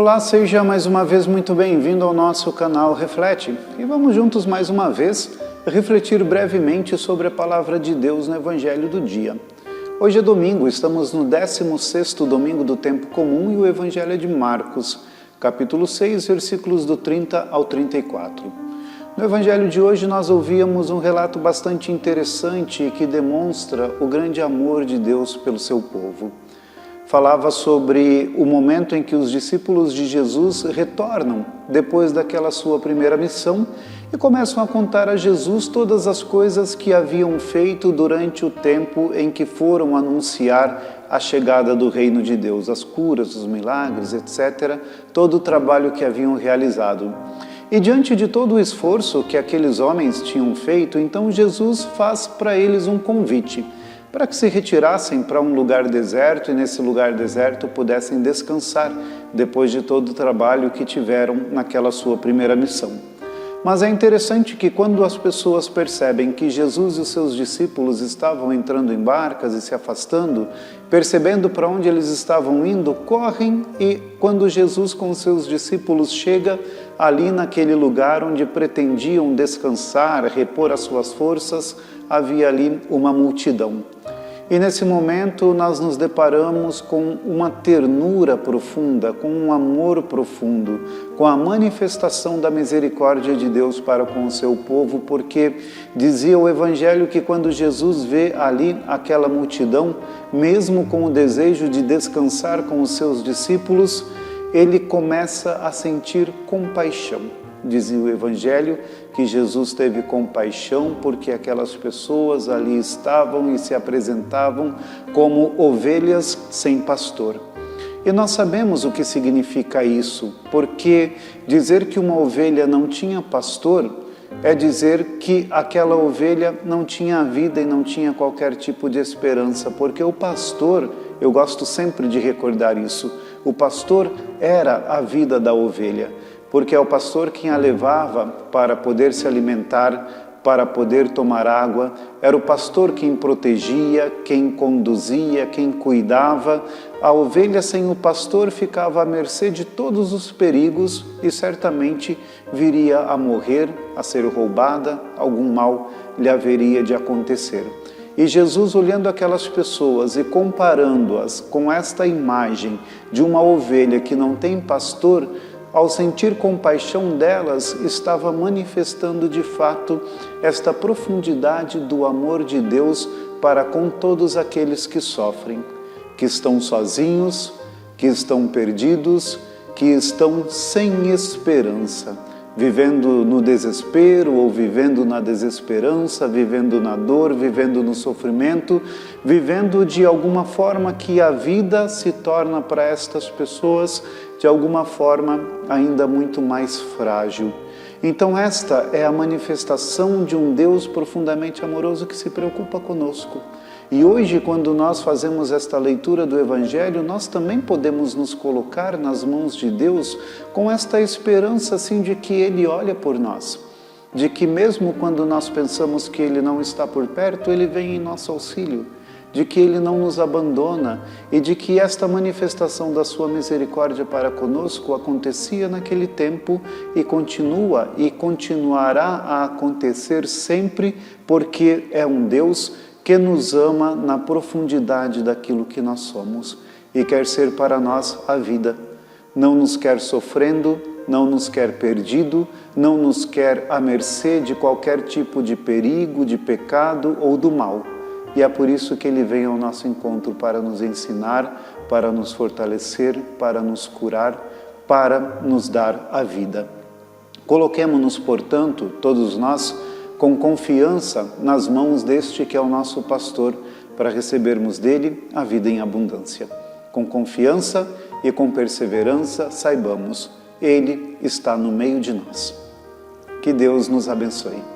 Olá, seja mais uma vez muito bem-vindo ao nosso canal Reflete. E vamos juntos mais uma vez refletir brevemente sobre a palavra de Deus no Evangelho do dia. Hoje é domingo, estamos no 16º domingo do tempo comum e o Evangelho é de Marcos, capítulo 6, versículos do 30 ao 34. No Evangelho de hoje nós ouvíamos um relato bastante interessante que demonstra o grande amor de Deus pelo seu povo. Falava sobre o momento em que os discípulos de Jesus retornam depois daquela sua primeira missão e começam a contar a Jesus todas as coisas que haviam feito durante o tempo em que foram anunciar a chegada do reino de Deus, as curas, os milagres, etc., todo o trabalho que haviam realizado. E diante de todo o esforço que aqueles homens tinham feito, então Jesus faz para eles um convite, para que se retirassem para um lugar deserto e nesse lugar deserto pudessem descansar depois de todo o trabalho que tiveram naquela sua primeira missão. Mas é interessante que quando as pessoas percebem que Jesus e os seus discípulos estavam entrando em barcas e se afastando, percebendo para onde eles estavam indo, correm e quando Jesus com os seus discípulos chega ali naquele lugar onde pretendiam descansar, repor as suas forças, havia ali uma multidão. E nesse momento nós nos deparamos com uma ternura profunda, com um amor profundo, com a manifestação da misericórdia de Deus para com o seu povo, porque dizia o Evangelho que quando Jesus vê ali aquela multidão, mesmo com o desejo de descansar com os seus discípulos, ele começa a sentir compaixão. Dizia o Evangelho que Jesus teve compaixão porque aquelas pessoas ali estavam e se apresentavam como ovelhas sem pastor. E nós sabemos o que significa isso, porque dizer que uma ovelha não tinha pastor é dizer que aquela ovelha não tinha vida e não tinha qualquer tipo de esperança, porque o pastor, eu gosto sempre de recordar isso, o pastor era a vida da ovelha. Porque é o pastor quem a levava para poder se alimentar, para poder tomar água, era o pastor quem protegia, quem conduzia, quem cuidava. A ovelha sem o pastor ficava à mercê de todos os perigos e certamente viria a morrer, a ser roubada, algum mal lhe haveria de acontecer. E Jesus, olhando aquelas pessoas e comparando-as com esta imagem de uma ovelha que não tem pastor, ao sentir compaixão delas, estava manifestando de fato esta profundidade do amor de Deus para com todos aqueles que sofrem, que estão sozinhos, que estão perdidos, que estão sem esperança, vivendo no desespero ou vivendo na desesperança, vivendo na dor, vivendo no sofrimento, vivendo de alguma forma que a vida se torna para estas pessoas de alguma forma ainda muito mais frágil. Então esta é a manifestação de um Deus profundamente amoroso que se preocupa conosco. E hoje, quando nós fazemos esta leitura do Evangelho, nós também podemos nos colocar nas mãos de Deus com esta esperança assim de que Ele olha por nós, de que mesmo quando nós pensamos que Ele não está por perto, Ele vem em nosso auxílio, de que Ele não nos abandona e de que esta manifestação da sua misericórdia para conosco acontecia naquele tempo e continua e continuará a acontecer sempre, porque é um Deus que nos ama na profundidade daquilo que nós somos e quer ser para nós a vida. Não nos quer sofrendo, não nos quer perdido, não nos quer à mercê de qualquer tipo de perigo, de pecado ou do mal. E é por isso que Ele vem ao nosso encontro para nos ensinar, para nos fortalecer, para nos curar, para nos dar a vida. Coloquemo-nos, portanto, todos nós, com confiança nas mãos deste que é o nosso pastor, para recebermos dele a vida em abundância. Com confiança e com perseverança, saibamos, Ele está no meio de nós. Que Deus nos abençoe.